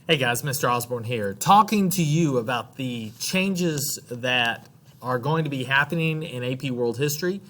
Hey guys, Mr. Osborne here, talking to you about the changes that are going to be happening in AP World History.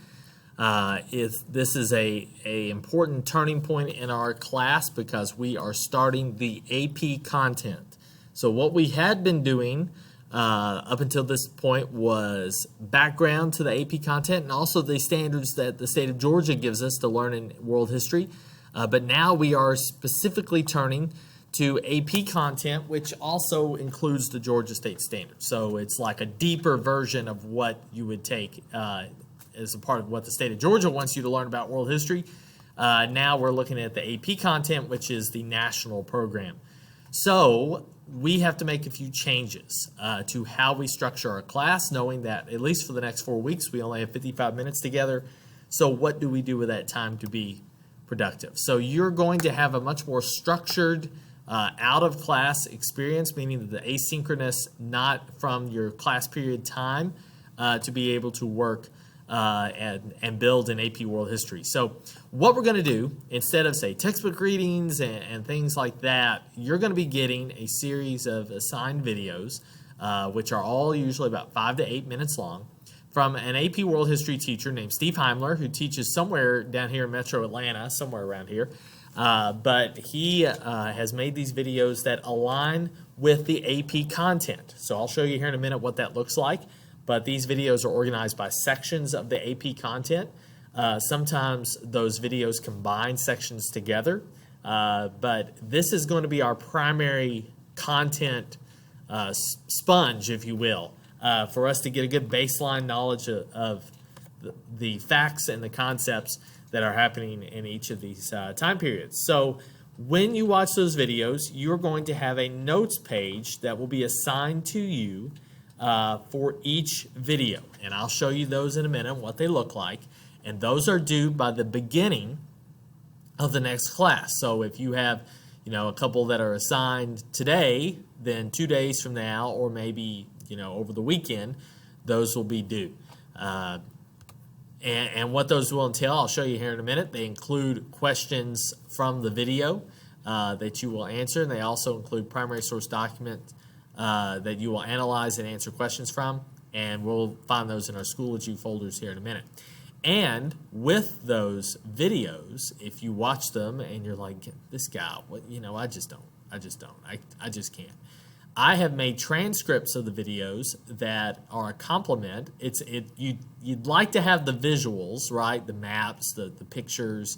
This is a important turning point in our class because we are starting the AP content. So what we had been doing up until this point was background to the AP content and also the standards that the state of Georgia gives us to learn in world history. But now we are specifically turning to AP content, which also includes the Georgia State Standards. So it's like a deeper version of what you would take as a part of what the state of Georgia wants you to learn about world history. Now we're looking at the AP content, which is the national program. So we have to make a few changes to how we structure our class, knowing that at least for the next 4 weeks, we only have 55 minutes together. So what do we do with that time to be productive? So you're going to have a much more structured out-of-class experience, meaning the asynchronous, not from your class period time, to be able to work and build in AP World History. So what we're going to do, instead of, say, textbook readings and things like that, you're going to be getting a series of assigned videos, which are all usually about 5 to 8 minutes long, from an AP World History teacher named Steve Heimler, who teaches somewhere down here in Metro Atlanta, somewhere around here. But he has made these videos that align with the AP content. So I'll show you here in a minute what that looks like. But these videos are organized by sections of the AP content. Sometimes those videos combine sections together. But this is going to be our primary content sponge, if you will, for us to get a good baseline knowledge of the facts and the concepts that are happening in each of these time periods. So when you watch those videos, you're going to have a notes page that will be assigned to you for each video. And I'll show you those in a minute, what they look like. And those are due by the beginning of the next class. So if you have, a couple that are assigned today, then 2 days from now, or maybe, over the weekend, those will be due. And what those will entail, I'll show you here in a minute. They include questions from the video that you will answer, and they also include primary source documents that you will analyze and answer questions from, and we'll find those in our Schoology folders here in a minute. And with those videos, if you watch them and you're like, this guy, I just can't. I have made transcripts of the videos that are a complement. You'd like to have the visuals, right? The maps, the pictures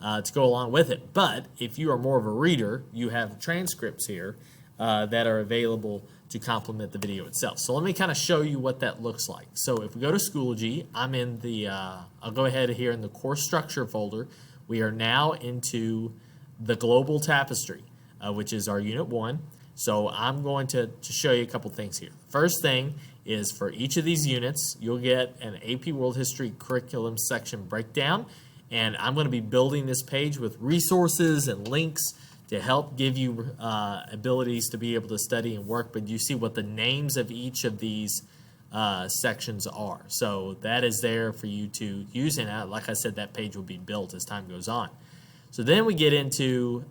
to go along with it. But if you are more of a reader, you have transcripts here that are available to complement the video itself. So let me kind of show you what that looks like. So if we go to Schoology, I'm in the, I'll go ahead here in the course structure folder. We are now into the Global Tapestry, which is our Unit 1. So I'm going to show you a couple things here. First thing is for each of these units, you'll get an AP World History curriculum section breakdown. And I'm going to be building this page with resources and links to help give you abilities to be able to study and work. But you see what the names of each of these sections are. So that is there for you to use. And like I said, that page will be built as time goes on. So then we get into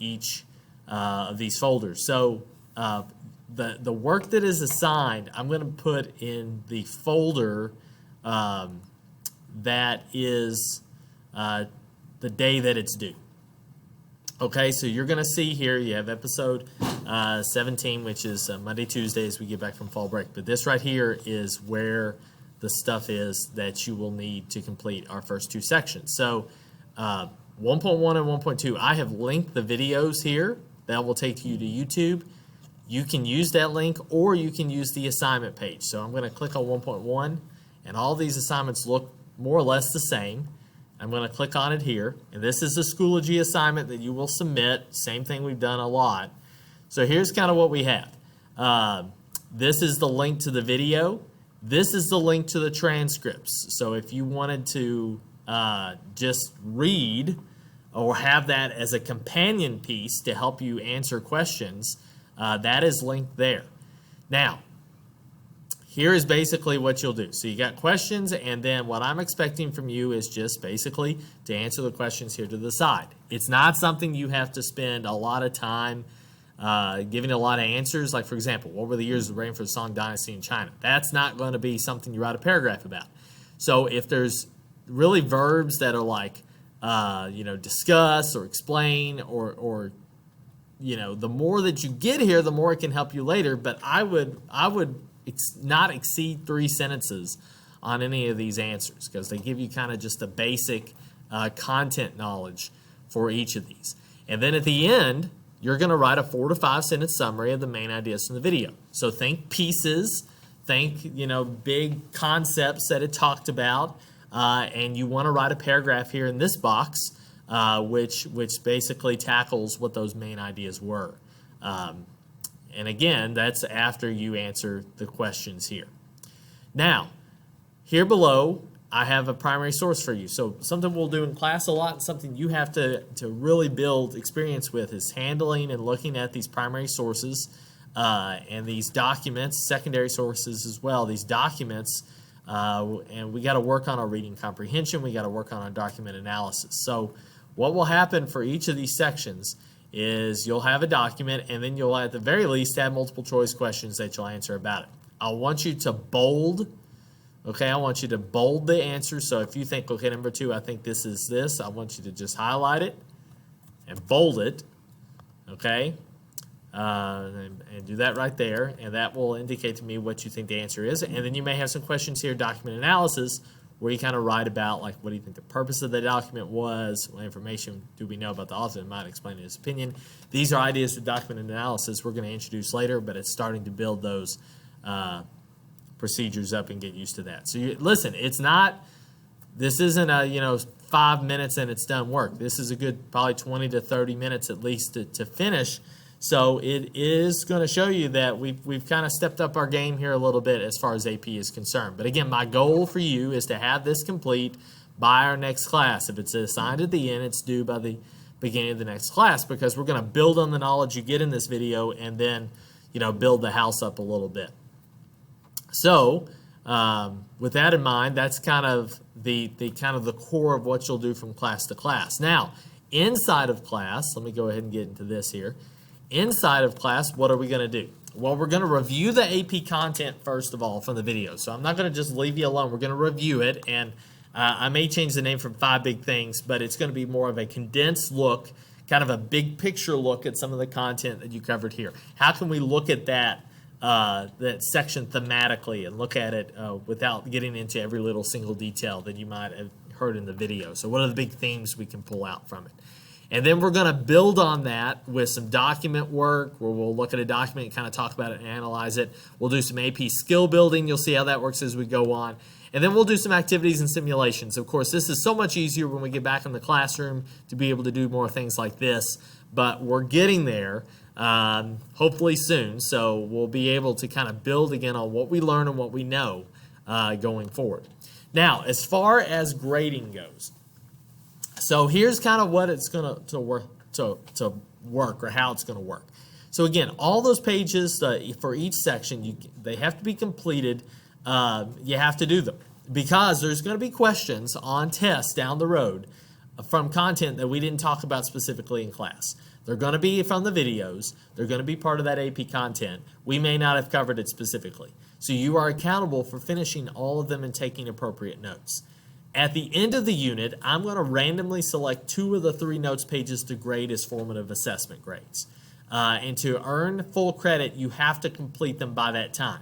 each of these folders. So the work that is assigned, I'm going to put in the folder that is the day that it's due. Okay, so you're going to see here you have episode 17, which is Monday, Tuesday as we get back from fall break. But this right here is where the stuff is that you will need to complete our first two sections. So 1.1 and 1.2, I have linked the videos here. That will take you to YouTube. You can use that link or you can use the assignment page. So I'm going to click on 1.1 and all these assignments look more or less the same. I'm going to click on it here. And this is the Schoology assignment that you will submit. Same thing we've done a lot. So here's kind of what we have. This is the link to the video. This is the link to the transcripts. So if you wanted to just read or have that as a companion piece to help you answer questions, that is linked there. Now, here is basically what you'll do. So you got questions, and then what I'm expecting from you is just basically to answer the questions here to the side. It's not something you have to spend a lot of time giving a lot of answers. Like, for example, what were the years of the reign for the Song Dynasty in China? That's not going to be something you write a paragraph about. So if there's really verbs that are like, discuss or explain or the more that you get here, the more it can help you later. But I would not exceed 3 sentences on any of these answers because they give you kind of just a basic content knowledge for each of these. And then at the end, you're going to write a 4 to 5 sentence summary of the main ideas from the video. So think pieces, think big concepts that it talked about, and you want to write a paragraph here in this box, which basically tackles what those main ideas were. And again, that's after you answer the questions here. Now, here below, I have a primary source for you. So something we'll do in class a lot and something you have to really build experience with is handling and looking at these primary sources and these documents, secondary sources as well. These documents, and we got to work on our reading comprehension. We got to work on our document analysis. So what will happen for each of these sections is you'll have a document and then you'll at the very least have multiple choice questions that you'll answer about it. I want you to bold. Okay, I want you to bold the answer. So if you think, okay, number 2, I think this is this, I want you to just highlight it and bold it, okay? And do that right there, and that will indicate to me what you think the answer is. And then you may have some questions here, document analysis, where you kind of write about, like, what do you think the purpose of the document was? What information do we know about the author that might explain his opinion? These are ideas for document analysis we're going to introduce later, but it's starting to build those procedures up and get used to that. So listen, this isn't a 5 minutes and it's done work. This is a good probably 20 to 30 minutes at least to finish. So it is going to show you that we've kind of stepped up our game here a little bit as far as AP is concerned. But again, my goal for you is to have this complete by our next class. If it's assigned at the end, it's due by the beginning of the next class because we're going to build on the knowledge you get in this video and then build the house up a little bit. So with that in mind, that's kind of the core of what you'll do from class to class. Now, inside of class, let me go ahead and get into this here. Inside of class, what are we going to do? Well, we're going to review the AP content first of all from the video. So I'm not going to just leave you alone. We're going to review it, and I may change the name from 5 Big Things, but it's going to be more of a condensed look, kind of a big picture look at some of the content that you covered here. How can we look at that section thematically and look at it without getting into every little single detail that you might have heard in the video? So what are the big themes we can pull out from it? And then we're going to build on that with some document work where we'll look at a document and kind of talk about it and analyze it. We'll do some AP skill building. You'll see how that works as we go on. And then we'll do some activities and simulations. Of course, this is so much easier when we get back in the classroom to be able to do more things like this. But we're getting there. Hopefully soon, so we'll be able to kind of build again on what we learn and what we know going forward. Now, as far as grading goes, so here's kind of what it's going to work or how it's going to work. So again, all those pages for each section, they have to be completed. You have to do them because there's going to be questions on tests down the road from content that we didn't talk about specifically in class. They're going to be from the videos. They're going to be part of that AP content. We may not have covered it specifically. So you are accountable for finishing all of them and taking appropriate notes. At the end of the unit, I'm going to randomly select 2 of the 3 notes pages to grade as formative assessment grades. And to earn full credit, you have to complete them by that time.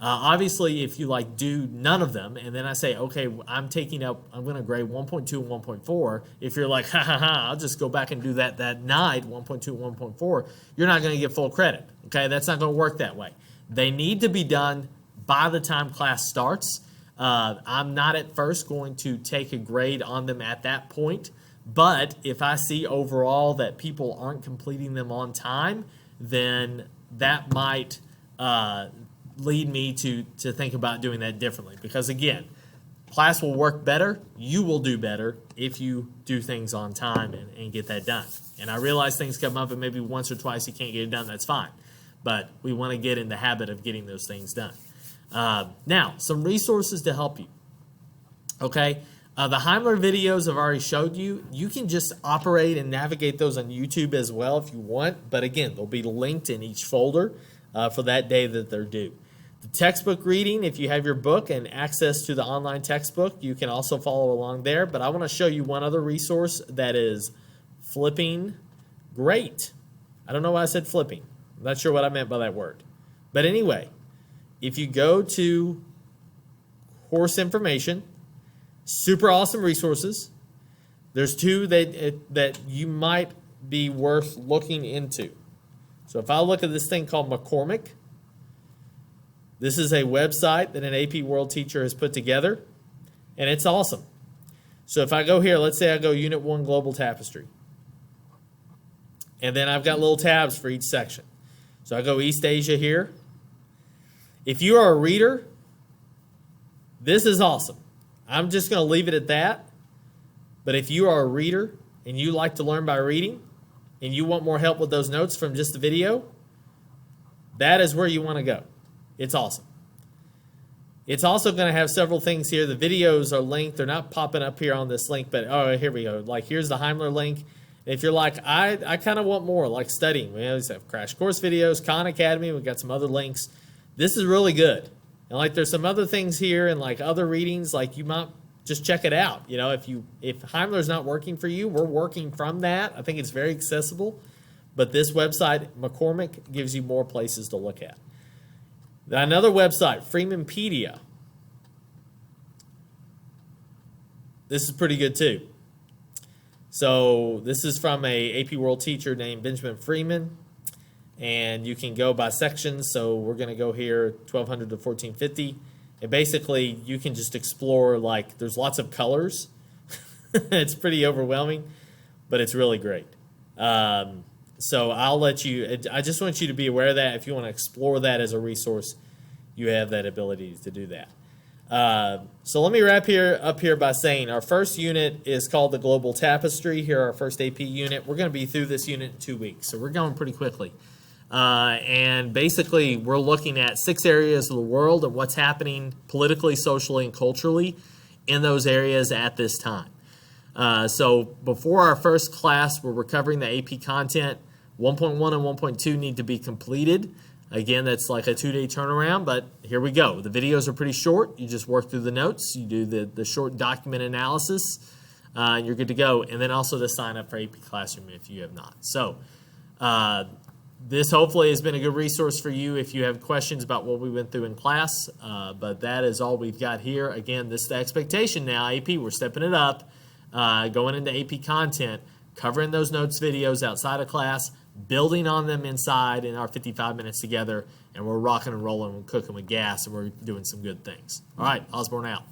Obviously, if you do none of them, and then I say, okay, I'm going to grade 1.2 and 1.4. If you're like, I'll just go back and do that night, 1.2 and 1.4, you're not going to get full credit. Okay, that's not going to work that way. They need to be done by the time class starts. I'm not at first going to take a grade on them at that point, but if I see overall that people aren't completing them on time, then that might lead me to think about doing that differently. Because again, class will work better, you will do better if you do things on time and get that done. And I realize things come up and maybe once or twice you can't get it done, that's fine. But we want to get in the habit of getting those things done. Now, some resources to help you. Okay, The Heimler videos I've already showed you. You can just operate and navigate those on YouTube as well if you want. But again, they'll be linked in each folder for that day that they're due. The textbook reading, if you have your book and access to the online textbook, you can also follow along there. But I want to show you one other resource that is flipping great. I don't know why I said flipping. I'm not sure what I meant by that word. But anyway, if you go to course information, super awesome resources. There's two that you might be worth looking into. So if I look at this thing called McCormick, this is a website that an AP World teacher has put together, and it's awesome. So if I go here, let's say I go Unit 1 Global Tapestry. And then I've got little tabs for each section. So I go East Asia here. If you are a reader, this is awesome. I'm just going to leave it at that. But if you are a reader and you like to learn by reading and you want more help with those notes from just the video, that is where you want to go. It's awesome. It's also going to have several things here. The videos are linked. They're not popping up here on this link, but oh, here we go. Like here's the Heimler link. If you're like, I kind of want more, like studying. We always have crash course videos, Khan Academy. We've got some other links. This is really good. And like there's some other things here and like other readings, like you might just check it out. You know, if Heimler's not working for you, we're working from that. I think it's very accessible. But this website, McCormick, gives you more places to look at. Another website, Freemanpedia. This is pretty good too. So this is from a AP World teacher named Benjamin Freeman. And you can go by sections. So we're going to go here 1200 to 1450. And basically you can just explore, like there's lots of colors. It's pretty overwhelming, but it's really great. So I'll let you, I just want you to be aware of that. If you want to explore that as a resource, you have that ability to do that. So let me wrap up here by saying our first unit is called the Global Tapestry. Here, our first AP unit. We're going to be through this unit in 2 weeks, so we're going pretty quickly. And basically, we're looking at 6 areas of the world and what's happening politically, socially, and culturally in those areas at this time. So before our first class, we're recovering the AP content. 1.1 and 1.2 need to be completed. Again, that's like a 2-day turnaround, but here we go. The videos are pretty short. You just work through the notes. You do the short document analysis, and you're good to go. And then also to sign up for AP Classroom if you have not. So this hopefully has been a good resource for you if you have questions about what we went through in class, but that is all we've got here. Again, this is the expectation now, AP. We're stepping it up, going into AP content, covering those notes videos outside of class, building on them inside in our 55 minutes together, and we're rocking and rolling, we're cooking with gas, and we're doing some good things. All right, Osborne out.